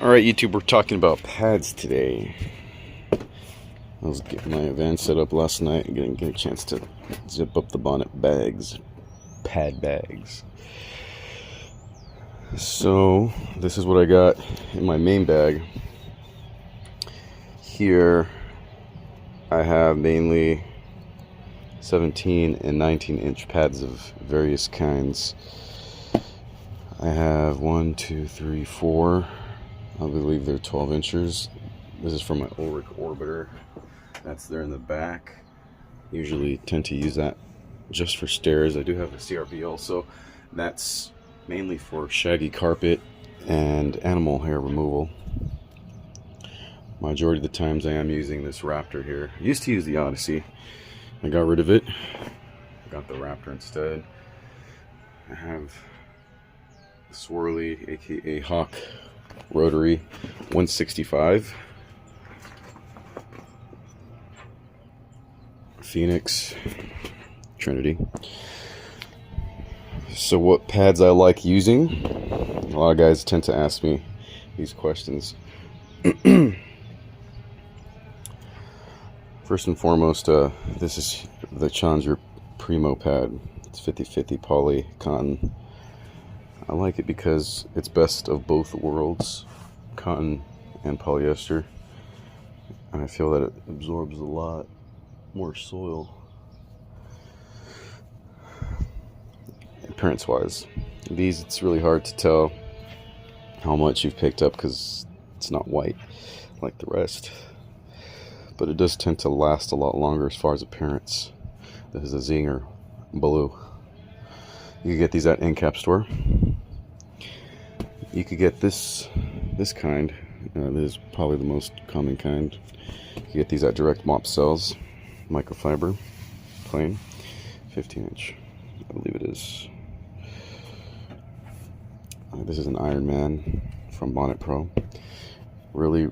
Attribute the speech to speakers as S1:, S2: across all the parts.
S1: Alright, YouTube, we're talking about pads today. I was getting my van set up last night and didn't get a chance to zip up the bonnet bags, pad bags. So, this is what I got in my main bag. Here, I have mainly 17 and 19 inch pads of various kinds. I have 1, 2, 3, 4. I believe they're 12 inches. This is from my Ulrich Orbiter. That's there in the back. Usually tend to use that just for stairs. I do have a CRB also. That's mainly for shaggy carpet and animal hair removal. Majority of the times I am using this Raptor here. I used to use the Odyssey. I got rid of it. I got the Raptor instead. I have the Swirly, aka Hawk Rotary 165, Phoenix, Trinity. So what pads I like using? A lot of guys tend to ask me these questions. First and foremost, this is the Challenger Primo pad. It's 50/50 poly cotton. I like it because it's best of both worlds, cotton and polyester, and I feel that it absorbs a lot more soil. Appearance wise, these, it's really hard to tell how much you've picked up because it's not white like the rest, but it does tend to last a lot longer as far as appearance. This is a Zinger Blue. You can get these at Incap store. You could get this kind. This is probably the most common kind. You can get these at Direct Mop Cells, microfiber, plain, 15 inch, I believe it is. This is an Iron Man from Bonnet Pro. Really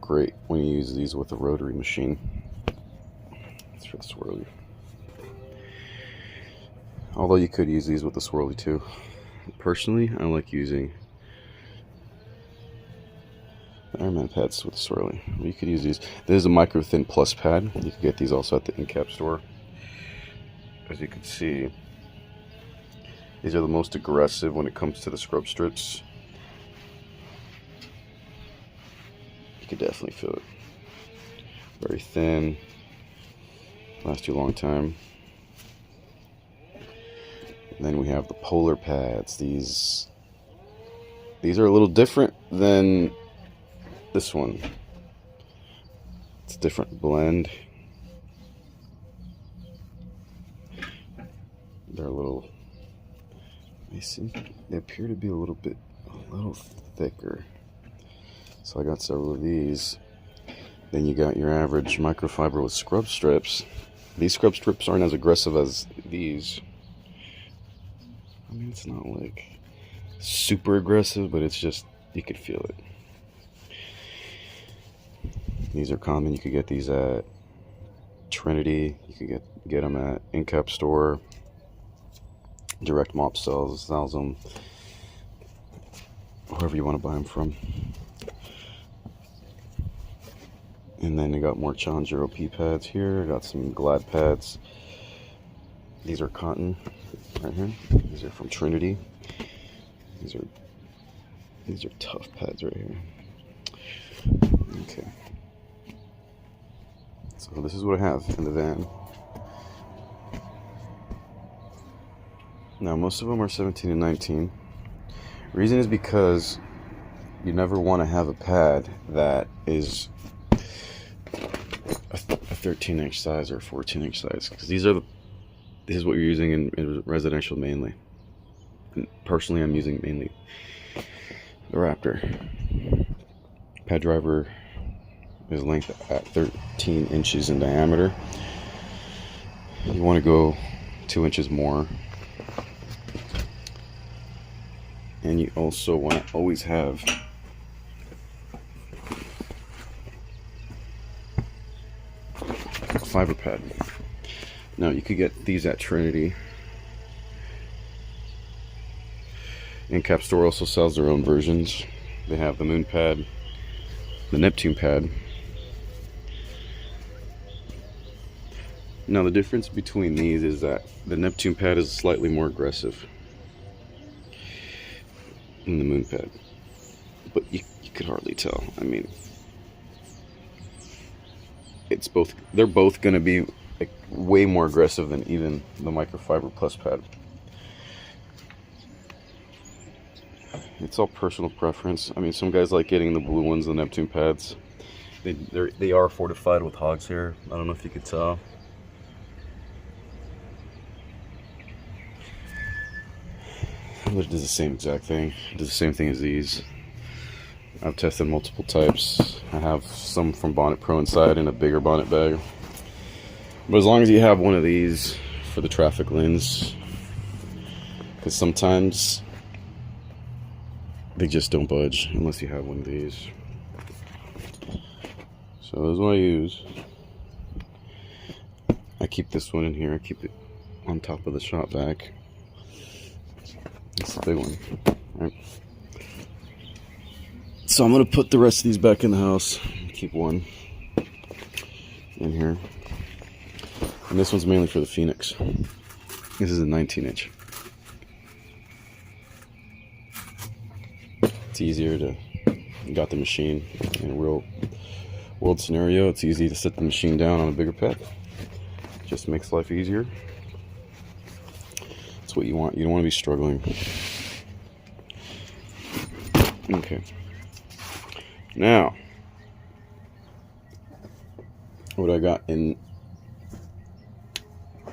S1: great when you use these with a rotary machine. It's for the Swirly. Although you could use these with the Swirly too. Personally, I like using the Iron Man pads with the Swirly. You could use these. This is a Micro Thin Plus pad. You can get these also at the Incap store. As you can see, these are the most aggressive when it comes to the scrub strips. You could definitely feel it. Very thin. Lasts you a long time. And then we have the Polar pads. These are a little different than this one. It's a different blend. They're a little, they appear to be a little thicker. So I got several of these. Then you got your average microfiber with scrub strips. These scrub strips aren't as aggressive as these. I mean, it's not like super aggressive, but it's just, you could feel it. These are common. You could get these at Trinity. You could get them at Incap store. Direct Mop Cells sells them. Wherever you want to buy them from. And then you got more Challenger OP pads here. Got some Glad pads. These are cotton right here. These are from Trinity. These are tough pads right here. Okay. So this is what I have in the van. Now most of them are 17 and 19. Reason is because you never want to have a pad that is a 13 inch size or a 14 inch size, because this is what you're using in residential mainly. And personally, I'm using mainly the Raptor. Pad driver is length at 13 inches in diameter. You want to go 2 inches more. And you also want to always have a fiber pad. Now you could get these at Trinity. Incap store also sells their own versions. They have the moon pad, the Neptune pad. Now the difference between these is that the Neptune pad is slightly more aggressive than the moon pad, but you could hardly tell. I mean, they're both going to be like way more aggressive than even the Microfiber Plus pad. It's all personal preference. I mean, some guys like getting the blue ones, the Neptune pads. They are fortified with hog's hair. I don't know if you could tell. But it does the same exact thing. It does the same thing as these. I've tested multiple types. I have some from Bonnet Pro inside in a bigger bonnet bag. But as long as you have one of these for the traffic lens, because sometimes they just don't budge unless you have one of these. So this is what I use. I keep this one in here. I keep it on top of the shop vac. It's the big one. All right. So I'm gonna put the rest of these back in the house. Keep one in here. And this one's mainly for the Phoenix. This is a 19-inch. It's easier to, you got the machine in a real world scenario. It's easy to set the machine down on a bigger pad. Just makes life easier. That's what you want. You don't want to be struggling. Okay. Now, what I got in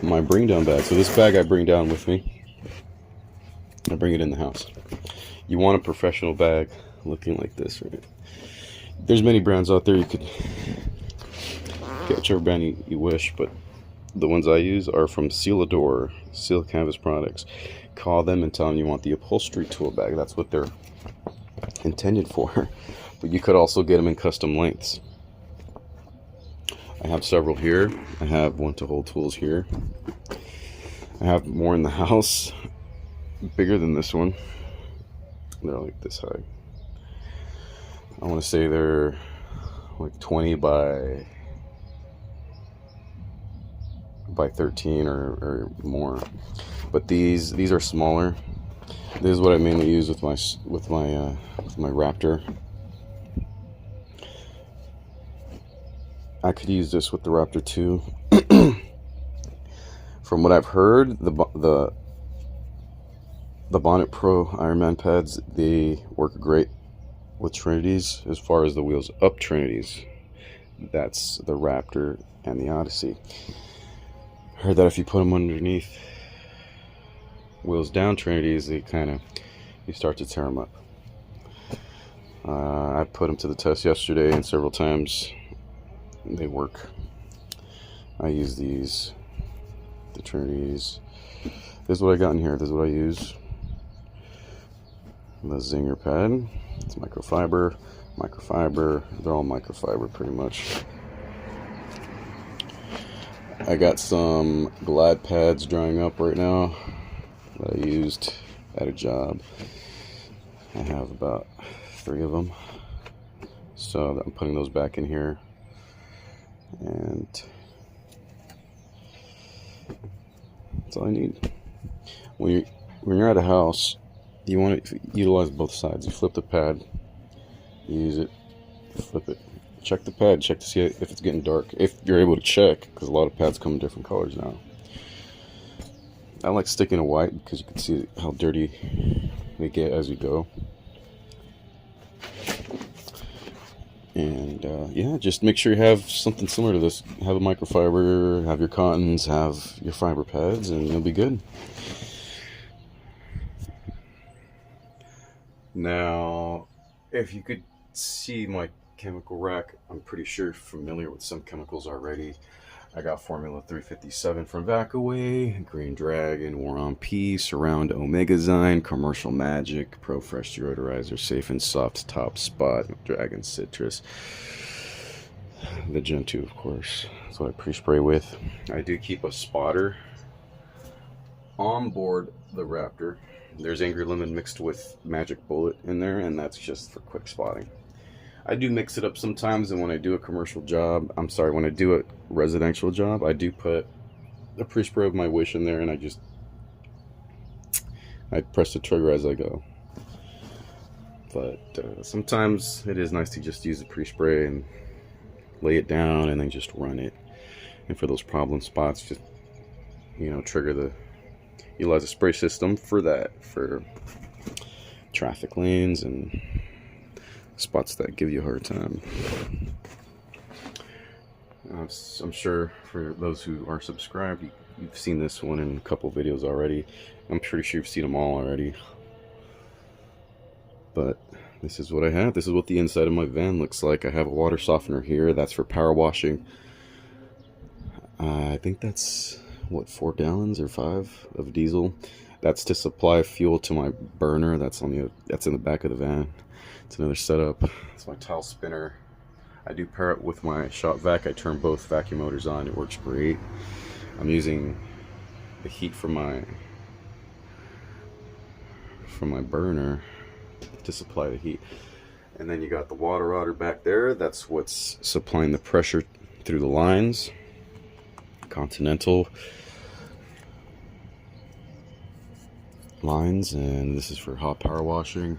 S1: my bring down bag. So this bag I bring down with me. I bring it in the house. You want a professional bag looking like this, right? There's many brands out there. You could get whichever brand you wish, but the ones I use are from Sealador, Seal Canvas Products. Call them and tell them you want the upholstery tool bag. That's what they're intended for. But you could also get them in custom lengths. I have several here. I have one to hold tools here. I have more in the house, bigger than this one. They're like this high. I want to say they're like 20 by 13 or more. But these are smaller. This is what I mainly use with my Raptor. I could use this with the Raptor too. From what I've heard, the Bonnet Pro Ironman pads, they work great with Trinities as far as the wheels up Trinities. That's the Raptor and the Odyssey. I heard that if you put them underneath wheels down Trinities, they you start to tear them up. I put them to the test yesterday and several times. They work. I use these, the Trinities. This is what I got in here. This is what I use. The Zinger pad. It's microfiber. They're all microfiber pretty much. I got some Glad pads drying up right now that I used at a job. I have about 3 of them. So I'm putting those back in here. And that's all I need. When you're at a house, you want to utilize both sides. You flip the pad, you use it, flip it. Check the pad, check to see if it's getting dark. If you're able to check, because a lot of pads come in different colors now. I like sticking to white because you can see how dirty they get as you go. And yeah, just make sure you have something similar to this. Have a microfiber, have your cottons, have your fiber pads, and you'll be good. Now, if you could see my chemical rack, I'm pretty sure you're familiar with some chemicals already. I got Formula 357 from Vacaway, Green Dragon, War on Peace, Surround Omegazyme, Commercial Magic, ProFresh Deodorizer, Safe and Soft Top Spot, Dragon Citrus, the Gen 2, of course. That's what I pre-spray with. I do keep a spotter on board the Raptor. There's Angry Lemon mixed with Magic Bullet in there, and that's just for quick spotting. I do mix it up sometimes, and when I do a commercial job, when I do a residential job, I do put a pre-spray of my Wish in there, and I press the trigger as I go. But sometimes it is nice to just use the pre-spray and lay it down and then just run it. And for those problem spots, just, you know, utilize a spray system for that, for traffic lanes and spots that give you a hard time. I'm sure for those who are subscribed, you've seen this one in a couple videos already. I'm pretty sure you've seen them all already. But this is what I have. This is what the inside of my van looks like. I have a water softener here. That's for power washing. I think that's, what, 4 gallons or 5 of diesel. That's to supply fuel to my burner. That's in the back of the van. It's another setup. It's my towel spinner. I do pair it with my shop vac. I turn both vacuum motors on. It works great. I'm using the heat from my burner to supply the heat. And then you got the water otter back there. That's what's supplying the pressure through the lines. Continental lines, and this is for hot power washing.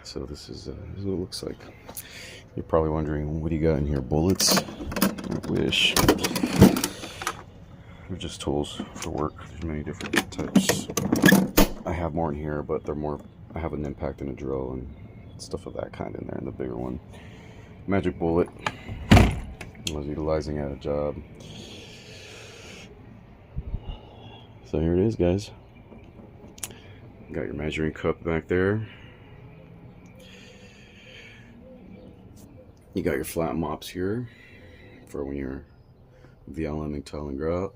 S1: So this is what it looks like. You're probably wondering, what do you got in here? Bullets? I wish. They're just tools for work. There's many different types. I have more in here, but they're more, I have an impact and a drill and stuff of that kind in there in the bigger one. Magic Bullet, I was utilizing at a job. So here it is, guys. Got your measuring cup back there. You got your flat mops here for when you're VLMing tile and grout.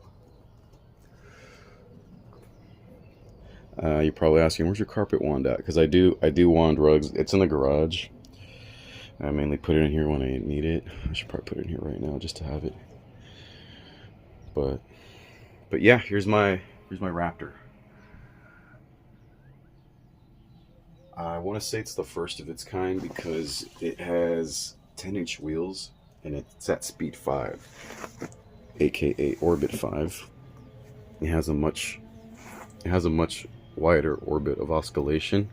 S1: You're probably asking, where's your carpet wand at? Because I do wand rugs. It's in the garage. I mainly put it in here when I need it. I should probably put it in here right now just to have it. But yeah, here's my Raptor. I want to say it's the first of its kind because it has 10-inch wheels and it's at speed 5, aka orbit 5. It has a much wider orbit of oscillation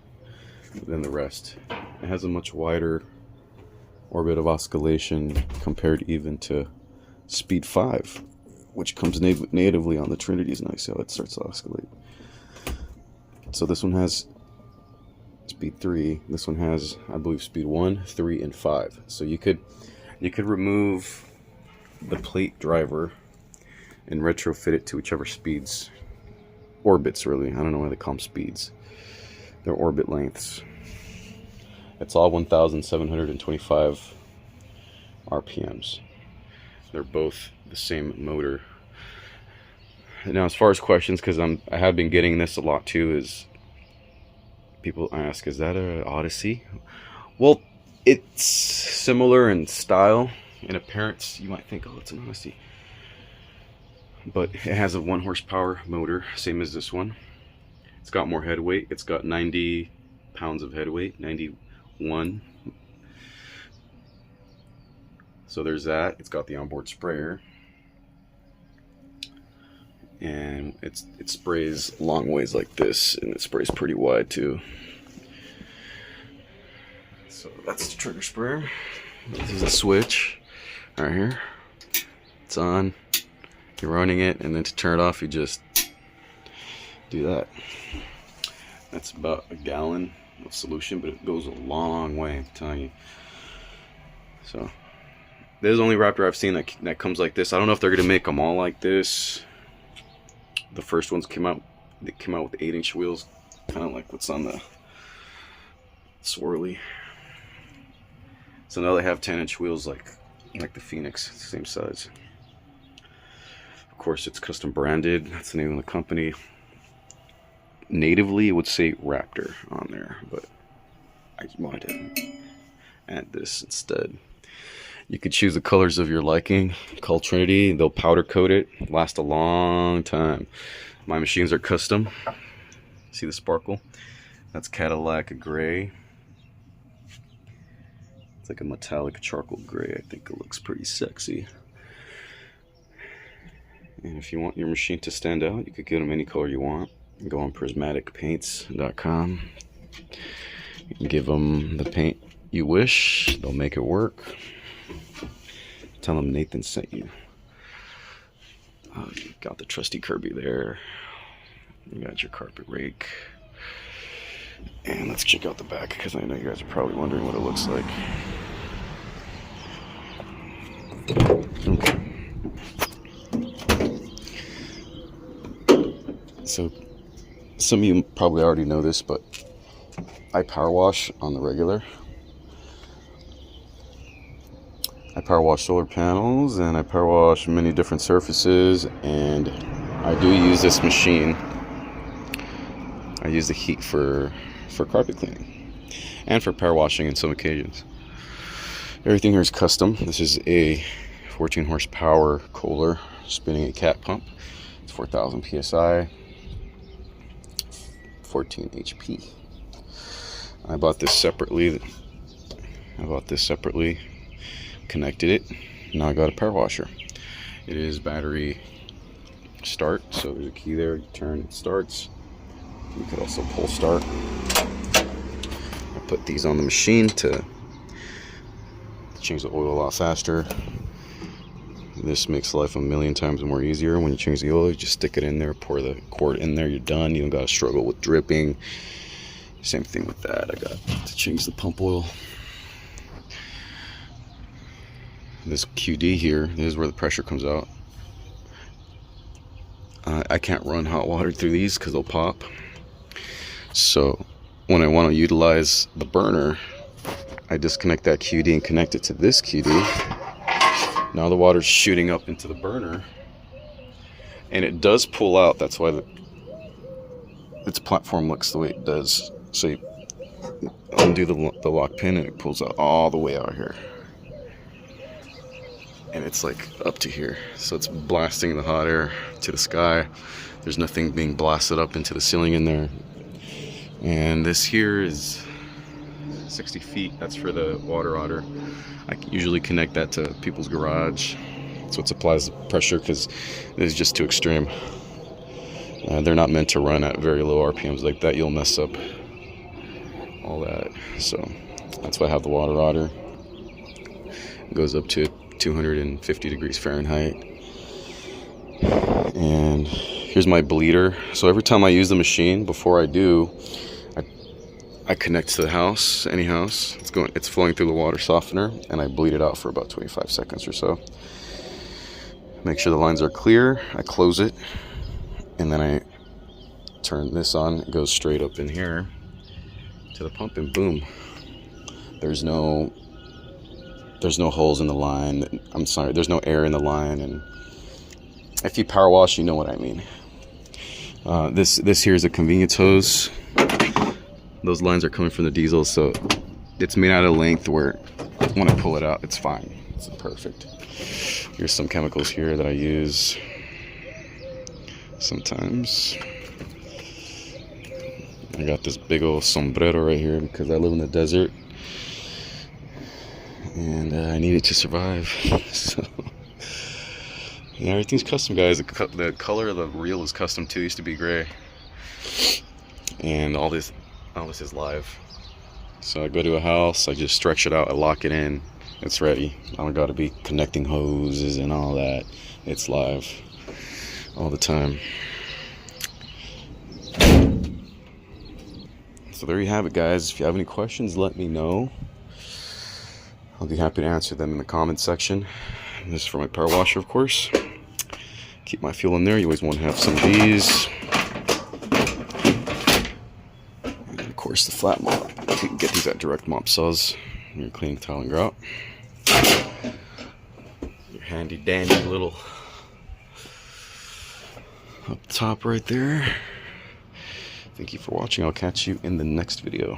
S1: than the rest. It has a much wider orbit of oscillation compared even to speed 5, which comes natively on the Trinity's. Nice how it starts to oscillate. So this one has speed 3. This one has, I believe, speed 1, 3, and 5. So you could remove the plate driver and retrofit it to whichever speeds, orbits really. I don't know why they call them speeds. They're orbit lengths. It's all 1,725 RPMs. They're both the same motor. Now, as far as questions, because I have been getting this a lot too, is people ask, is that an Odyssey? Well, it's similar in style. In appearance, you might think, oh, it's an Odyssey. But it has a 1 horsepower motor, same as this one. It's got more head weight. It's got 90 pounds of head weight, 91. So there's that. It's got the onboard sprayer. And it sprays long ways like this, and it sprays pretty wide too. So that's the trigger sprayer. This is a switch right here. It's on. You're running it, and then to turn it off, you just do that. That's about a gallon of solution, but it goes a long way, I'm telling you. So this is the only Raptor I've seen that comes like this. I don't know if they're gonna make them all like this. The first ones came out with 8-inch wheels, kind of like what's on the Swirly. So now they have 10-inch wheels like the Phoenix, same size. Of course, it's custom branded. That's the name of the company. Natively, it would say Raptor on there, but I wanted to add this instead. You could choose the colors of your liking. Call Trinity. They'll powder coat it. Last a long time. My machines are custom. See the sparkle? That's Cadillac gray. It's like a metallic charcoal gray. I think it looks pretty sexy. And if you want your machine to stand out, you could get them any color you want. Go on prismaticpaints.com. You can give them the paint you wish. They'll make it work. Tell them Nathan sent you. You got the trusty Kirby there. You got your carpet rake. And let's check out the back, because I know you guys are probably wondering what it looks like. Okay. So, some of you probably already know this, but I power wash on the regular. I power wash solar panels, and I power wash many different surfaces, and I do use this machine. I use the heat for carpet cleaning and for power washing in some occasions. Everything here is custom. This is a 14 horsepower Kohler spinning a cat pump. It's 4,000 psi, 14 HP. I bought this separately. Connected it. Now I got a power washer. It is battery start, so there's a key there. You turn, it starts. You could also pull start. I put these on the machine to change the oil a lot faster. This makes life a million times more easier. When you change the oil, you just stick it in there, pour the cord in there, you're done. You don't gotta struggle with dripping. Same thing with that. I got to change the pump oil. This QD here, this is where the pressure comes out. I can't run hot water through these because they'll pop. So when I want to utilize the burner, I disconnect that QD and connect it to this QD. Now the water's shooting up into the burner, and it does pull out. That's why its platform looks the way it does. So you undo the lock pin, and it pulls out all the way out here. And it's like up to here, so it's blasting the hot air to the sky. There's nothing being blasted up into the ceiling in there. And this here is 60 feet. That's for the water otter. I usually connect that to people's garage, so it supplies the pressure, because it is just too extreme. They're not meant to run at very low RPMs like that. You'll mess up all that. So that's why I have the water otter. It goes up to 250 degrees Fahrenheit. And here's my bleeder. So every time I use the machine, before I do, I connect to the house, any house. It's flowing through the water softener, and I bleed it out for about 25 seconds or so. Make sure the lines are clear. I close it, and then I turn this on. It goes straight up in here to the pump, and boom. There's no holes in the line. I'm sorry, there's no air in the line. And if you power wash, you know what I mean. This here is a convenience hose. Those lines are coming from the diesel, so it's made out of length where when I pull it out, it's fine. It's perfect. Here's some chemicals here that I use sometimes. I got this big old sombrero right here because I live in the desert, and I need it to survive. So yeah, everything's custom, guys. The color of the reel is custom too. It used to be gray, and all this is live. So I go to a house, I just stretch it out, I lock it in, it's ready. I don't gotta be connecting hoses and all that. It's live all the time. So there you have it, guys. If you have any questions, let me know. I'll be happy to answer them in the comments section. And this is for my power washer, of course. Keep my fuel in there. You always want to have some of these. And of course, the flat mop. You can get these at Direct Mop Saws when you're cleaning tile and grout. Your handy dandy little up top right there. Thank you for watching. I'll catch you in the next video.